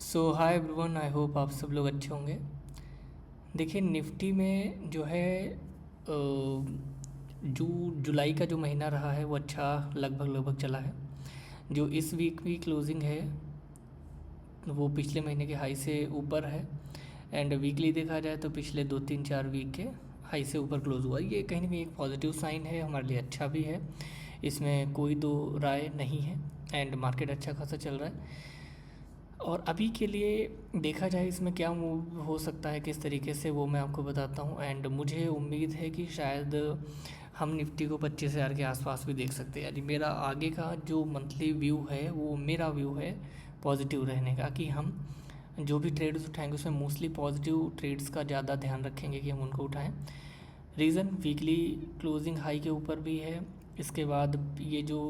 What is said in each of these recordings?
So hi everyone, I hope आप सब लोग अच्छे होंगे। देखिए निफ्टी में जो है जुलाई का जो महीना रहा है वो अच्छा लगभग चला है। जो इस वीक भी क्लोजिंग है वो पिछले महीने के हाई से ऊपर है। एंड वीकली देखा जाए तो पिछले 2 3 4 वीक के हाई से ऊपर क्लोज हुआ। ये कहीं ना कहीं एक पॉजिटिव साइन है, हमारे लिए अच्छा भी है, इसमें कोई दो राय नहीं है। एंड मार्केट अच्छा खासा चल रहा है। और अभी के लिए देखा जाए इसमें क्या मूव हो सकता है किस तरीके से, वो मैं आपको बताता हूँ। एंड मुझे उम्मीद है कि शायद हम निफ्टी को 25,000 के आसपास भी देख सकते हैं। यानी मेरा आगे का जो मंथली व्यू है वो मेरा व्यू है पॉजिटिव रहने का, कि हम जो भी ट्रेड्स उठाएंगे उसमें मोस्टली पॉजिटिव ट्रेड्स का ज़्यादा ध्यान रखेंगे कि हम उनको उठाएं। रीज़न वीकली क्लोजिंग हाई के ऊपर भी है। इसके बाद ये जो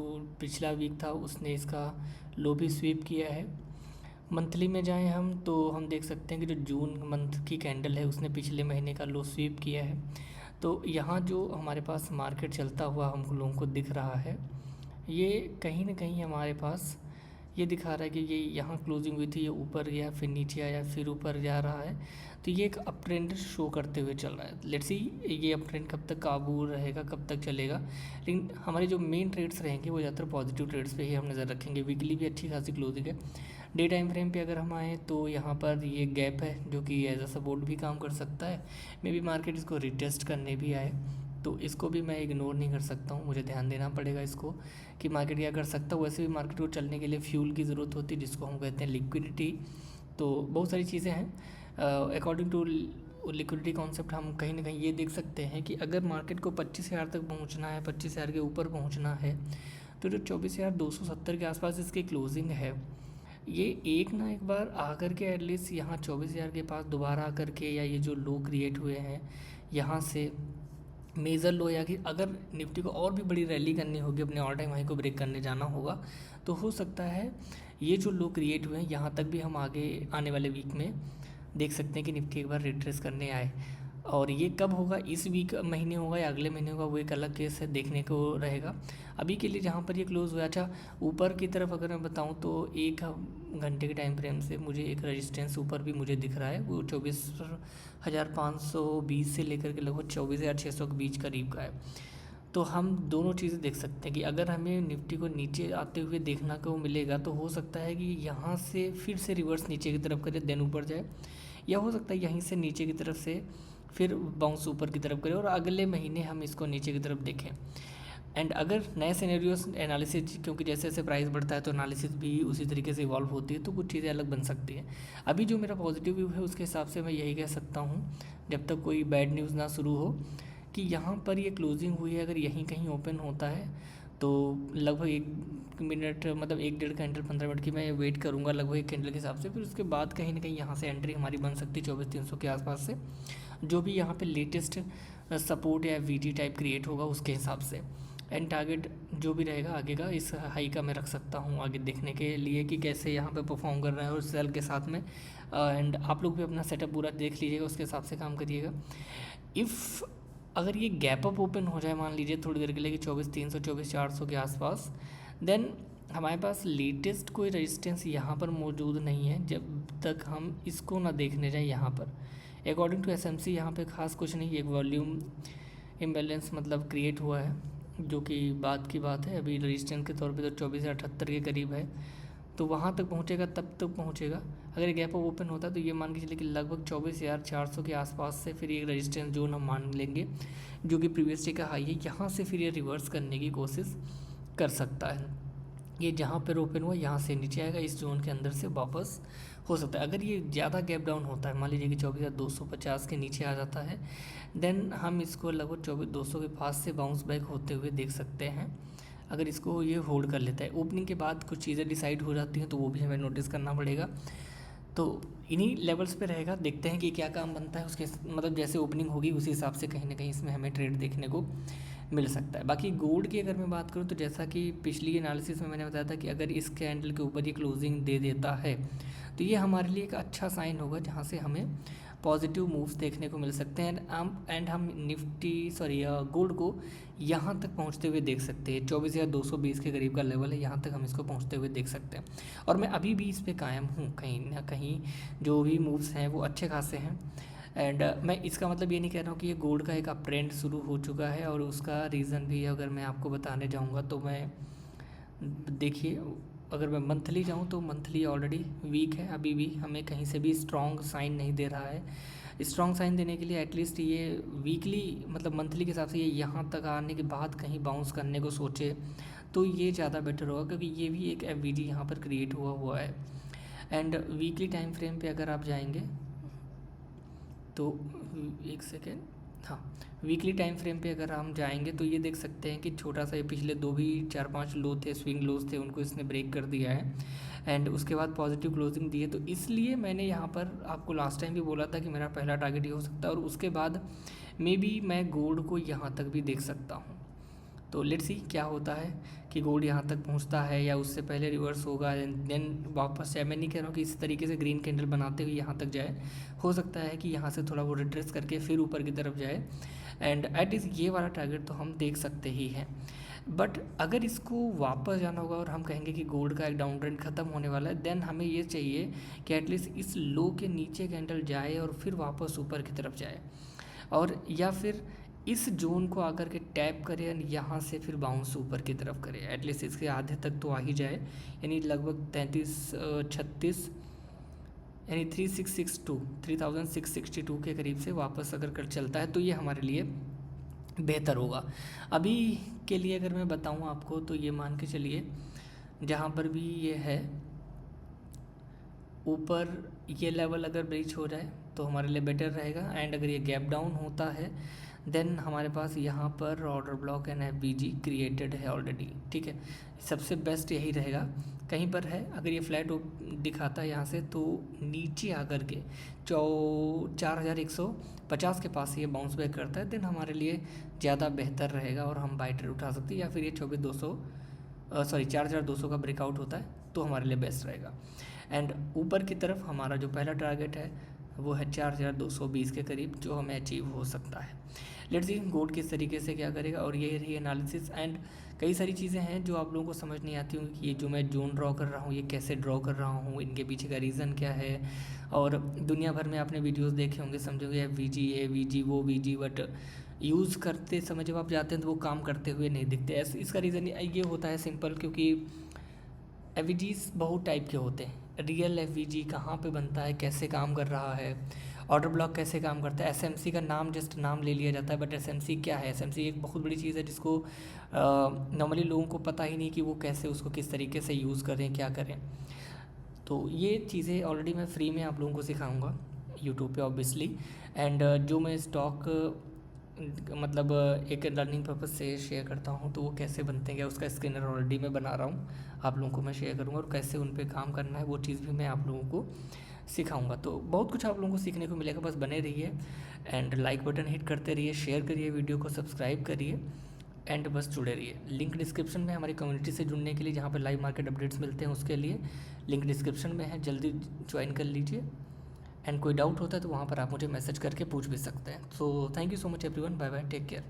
पिछला वीक था उसने इसका लो भी स्वीप किया है। मंथली में जाएं हम तो हम देख सकते हैं कि जो जून मंथ की कैंडल है उसने पिछले महीने का लो स्वीप किया है। तो यहाँ जो हमारे पास मार्केट चलता हुआ हम लोगों को दिख रहा है, ये कहीं ना कहीं हमारे पास ये दिखा रहा है कि ये यहाँ क्लोजिंग हुई थी, ये ऊपर गया फिर नीचे आया फिर ऊपर जा रहा है। तो ये एक अप ट्रेंड शो करते हुए चल रहा है। लेट्स सी ये अप ट्रेंड कब तक काबू रहेगा, कब तक चलेगा। लेकिन हमारे जो मेन ट्रेड्स रहेंगे वो ज़्यादातर पॉजिटिव ट्रेड्स पे ही हम नज़र रखेंगे। वीकली भी अच्छी खासी क्लोजिंग है। डे टाइम फ्रेम पे अगर हम आएँ तो यहाँ पर ये गैप है जो कि एज अ सपोर्ट भी काम कर सकता है। मे बी मार्केट इसको रिटेस्ट करने भी आए तो इसको भी मैं इग्नोर नहीं कर सकता हूँ, मुझे ध्यान देना पड़ेगा इसको कि मार्केट क्या कर सकता है। वैसे भी मार्केट को चलने के लिए फ्यूल की ज़रूरत होती है जिसको हम कहते हैं लिक्विडिटी। तो बहुत सारी चीज़ें हैं। अकॉर्डिंग टू लिक्विडिटी कॉन्सेप्ट हम कहीं ना कहीं ये देख सकते हैं कि अगर मार्केट को 25,000 तक पहुँचना है, 25,000 के ऊपर पहुँचना है, तो जो 24,270 के आसपास इसकी क्लोजिंग है, ये एक ना एक बार आकर के एटलीस्ट यहाँ 24,000 के पास दोबारा आकर के, या ये जो लो क्रिएट हुए हैं यहाँ से मेजर लो, या कि अगर निफ्टी को और भी बड़ी रैली करनी होगी, अपने ऑल टाइम हाई को ब्रेक करने जाना होगा, तो हो सकता है ये जो लो क्रिएट हुए हैं यहाँ तक भी हम आगे आने वाले वीक में देख सकते हैं कि निफ्टी एक बार रिट्रेस करने आए। और ये कब होगा, इस वीक महीने होगा या अगले महीने होगा, वो एक अलग केस है, देखने को रहेगा। अभी के लिए जहाँ पर ये क्लोज हुआ, अच्छा ऊपर की तरफ अगर मैं बताऊँ तो 1 घंटे के टाइम फ्रेम से मुझे एक रेजिस्टेंस ऊपर भी मुझे दिख रहा है, वो 24,520 से लेकर के लगभग 24,600 के बीच करीब का है। तो हम दोनों चीज़ें देख सकते हैं कि अगर हमें निफ्टी को नीचे आते हुए देखना को मिलेगा तो हो सकता है कि यहाँ से फिर से रिवर्स नीचे की तरफ करे देन ऊपर जाए, या हो सकता है यहीं से नीचे की तरफ से फिर बाउंस ऊपर की तरफ करे और अगले महीने हम इसको नीचे की तरफ देखें। एंड अगर नए सिनेरियोस एनालिसिस, क्योंकि जैसे जैसे प्राइस बढ़ता है तो एनालिसिस भी उसी तरीके से इवॉल्व होती है, तो कुछ चीज़ें अलग बन सकती हैं। अभी जो मेरा पॉजिटिव व्यू है उसके हिसाब से मैं यही कह सकता हूँ, जब तक कोई बैड न्यूज़ ना शुरू हो, कि यहाँ पर ये क्लोजिंग हुई है, अगर यहीं कहीं ओपन होता है तो लगभग 1 मिनट, मतलब 1 डेढ़ कैंडल 15 मिनट की मैं वेट करूँगा लगभग एक कैंडल के हिसाब से। फिर उसके बाद कहीं ना कहीं यहाँ से एंट्री हमारी बन सकती है 24,300 के आसपास से, जो भी यहाँ पे लेटेस्ट सपोर्ट या वीटी टाइप क्रिएट होगा उसके हिसाब से। एंड टारगेट जो भी रहेगा आगे का इस हाई का मैं रख सकता हूँ आगे देखने के लिए कि कैसे यहाँ पे परफॉर्म कर रहे हैं और सेल के साथ में। एंड आप लोग भी अपना सेटअप पूरा देख लीजिएगा, उसके हिसाब से काम करिएगा। इफ़ अगर ये गैप अप ओपन हो जाए मान लीजिए थोड़ी देर के लिए कि 24,300 24,400 के आसपास, देन हमारे पास लेटेस्ट कोई रेजिस्टेंस यहाँ पर मौजूद नहीं है जब तक हम इसको ना देखने जाएँ। यहाँ पर अकॉर्डिंग टू एसएमसी यहाँ पे खास कुछ नहीं, एक वॉल्यूम इम्बैलेंस मतलब क्रिएट हुआ है, जो कि बात की बात है। अभी रेजिस्टेंस के तौर पे तो 24,078 के करीब है, तो वहाँ तक पहुँचेगा तब तक पहुँचेगा। अगर गैप अप ओपन होता है तो ये मान के चलिए कि लगभग 24,400 के आसपास से फिर एक रेजिस्टेंस जोन हम मान लेंगे, जो कि प्रीवियस डे का हाई है। यहाँ से फिर ये रिवर्स करने की कोशिश कर सकता है। ये जहाँ पर ओपन हुआ यहाँ से नीचे आएगा, इस जोन के अंदर से वापस हो सकता है। अगर ये ज़्यादा गैप डाउन होता है, मान लीजिए कि 24,250 के नीचे आ जाता है, देन हम इसको लगभग 24,200 के पास से बाउंस बैक होते हुए देख सकते हैं। अगर इसको ये होल्ड कर लेता है, ओपनिंग के बाद कुछ चीज़ें डिसाइड हो जाती हैं तो वो भी हमें नोटिस करना पड़ेगा। तो इन्हीं लेवल्स पे रहेगा, देखते हैं कि क्या काम बनता है उसके, मतलब जैसे ओपनिंग होगी उसी हिसाब से कहीं ना कहीं इसमें हमें ट्रेड देखने को मिल सकता है। बाकी गोल्ड की अगर मैं बात करूँ तो जैसा कि पिछली एनालिसिस में मैंने बताया था कि अगर इस कैंडल के ऊपर ये क्लोजिंग दे देता है तो ये हमारे लिए एक अच्छा साइन होगा जहाँ से हमें पॉजिटिव मूव्स देखने को मिल सकते हैं एंड हम गोल्ड को यहाँ तक पहुँचते हुए देख सकते हैं। 24,220 के करीब का लेवल है, यहाँ तक हम इसको पहुँचते हुए देख सकते हैं और मैं अभी भी इस पे कायम हूँ। कहीं ना कहीं जो भी मूव्स हैं वो अच्छे खासे हैं एंड मैं इसका मतलब ये नहीं कह रहा हूँ कि ये गोल्ड का एक अप ट्रेंड शुरू हो चुका है और उसका रीज़न भी अगर मैं आपको बताने जाऊँगा तो मैं देखिए, अगर मैं मंथली जाऊँ तो मंथली ऑलरेडी वीक है, अभी भी हमें कहीं से भी स्ट्रॉन्ग साइन नहीं दे रहा है। स्ट्रॉन्ग साइन देने के लिए एटलीस्ट ये वीकली मतलब मंथली के हिसाब से ये यहाँ तक आने के बाद कहीं बाउंस करने को सोचे तो ये ज़्यादा बेटर होगा, क्योंकि ये भी एक एफवीजी यहाँ पर क्रिएट हुआ है। एंड वीकली टाइम फ्रेम पे अगर आप जाएंगे तो एक सेकेंड, हाँ, वीकली टाइम फ्रेम पे अगर हम जाएंगे तो ये देख सकते हैं कि छोटा सा ये पिछले 2 भी 4-5 लो थे, स्विंग लोज थे, उनको इसने ब्रेक कर दिया है एंड उसके बाद पॉजिटिव क्लोजिंग दी है। तो इसलिए मैंने यहाँ पर आपको लास्ट टाइम भी बोला था कि मेरा पहला टारगेट ये हो सकता है और उसके बाद मे बी मैं गोल्ड को यहाँ तक भी देख सकता हूँ। तो लेट्स सी क्या होता है कि गोल्ड यहाँ तक पहुँचता है या उससे पहले रिवर्स होगा देन वापस जाए। मैं नहीं कह रहा हूँ कि इस तरीके से ग्रीन कैंडल बनाते हुए यहाँ तक जाए, हो सकता है कि यहाँ से थोड़ा वो रिट्रेस करके फिर ऊपर की तरफ जाए एंड एटलीस्ट ये वाला टारगेट तो हम देख सकते ही हैं। बट अगर इसको वापस जाना होगा और हम कहेंगे कि गोल्ड का एक डाउन ट्रेंड ख़त्म होने वाला है, देन हमें ये चाहिए कि एटलीस्ट इस लो के नीचे कैंडल जाए और फिर वापस ऊपर की तरफ जाए, और या फिर इस जोन को आकर के टैप करे और यहाँ से फिर बाउंस ऊपर की तरफ करे, एटलीस्ट इसके आधे तक तो आ ही जाए, यानी लगभग 36 यानी 3662 के करीब से वापस अगर कर चलता है तो ये हमारे लिए बेहतर होगा। अभी के लिए अगर मैं बताऊँ आपको तो ये मान के चलिए जहाँ पर भी ये है ऊपर ये लेवल अगर ब्रीच हो जाए तो हमारे लिए बेटर रहेगा एंड अगर ये गैप डाउन होता है देन हमारे पास यहाँ पर order block and FVG created है ऑलरेडी, ठीक है। सबसे बेस्ट यही रहेगा, कहीं पर है अगर ये फ्लैट दिखाता है यहाँ से तो नीचे आकर के 4150 के पास ये बाउंस बैक करता है, देन हमारे लिए ज़्यादा बेहतर रहेगा और हम बाय ट्रेड उठा सकते हैं, या फिर ये 4200 का ब्रेकआउट होता है तो हमारे लिए बेस्ट रहेगा। एंड ऊपर की तरफ हमारा जो पहला टारगेट है वो है 4220 के करीब, जो हमें अचीव हो सकता है। लेट्स सी गोल्ड किस तरीके से क्या करेगा, और ये रही एनालिसिस। एंड कई सारी चीज़ें हैं जो आप लोगों को समझ नहीं आती होंगी कि ये जो मैं जोन ड्रॉ कर रहा हूँ ये कैसे ड्रॉ कर रहा हूँ, इनके पीछे का रीज़न क्या है, और दुनिया भर में आपने वीडियोस देखे होंगे, समझोगे एफवीजी ये वीजी वो वीजी, बट यूज़ करते समय जब आप जाते हैं तो वो काम करते हुए नहीं दिखते। ऐसे इसका रीज़न ये होता है सिंपल, क्योंकि एफवीजीज बहुत टाइप के होते हैं। रियल एफवीजी कहाँ पे बनता है, कैसे काम कर रहा है, ऑर्डर ब्लॉक कैसे काम करता है, एसएमसी का नाम जस्ट नाम ले लिया जाता है, बट एसएमसी क्या है, एसएमसी एक बहुत बड़ी चीज़ है जिसको नॉर्मली लोगों को पता ही नहीं कि वो कैसे उसको किस तरीके से यूज़ करें, क्या करें। तो ये चीज़ें ऑलरेडी मैं फ्री में आप लोगों को सिखाऊंगा यूट्यूब पे ऑब्वियसली। एंड जो मैं स्टॉक मतलब एक लर्निंग पर्पज़ से शेयर करता हूँ तो वो कैसे बनते हैं, क्या उसका स्कैनर ऑलरेडी मैं बना रहा हूँ, आप लोगों को मैं शेयर करूँगा, और कैसे उन पे काम करना है वो चीज़ भी मैं आप लोगों को सिखाऊंगा। तो बहुत कुछ आप लोगों को सीखने को मिलेगा, बस बने रहिए एंड लाइक बटन हिट करते रहिए, शेयर करिए वीडियो को, सब्सक्राइब करिए एंड बस जुड़े रहिए। लिंक डिस्क्रिप्शन में हमारी कम्युनिटी से जुड़ने के लिए, जहाँ पर लाइव मार्केट अपडेट्स मिलते हैं, उसके लिए लिंक डिस्क्रिप्शन में है, जल्दी ज्वाइन कर लीजिए। एंड कोई डाउट होता है तो वहाँ पर आप मुझे मैसेज करके पूछ भी सकते हैं। So thank you so much everyone, bye bye, take care.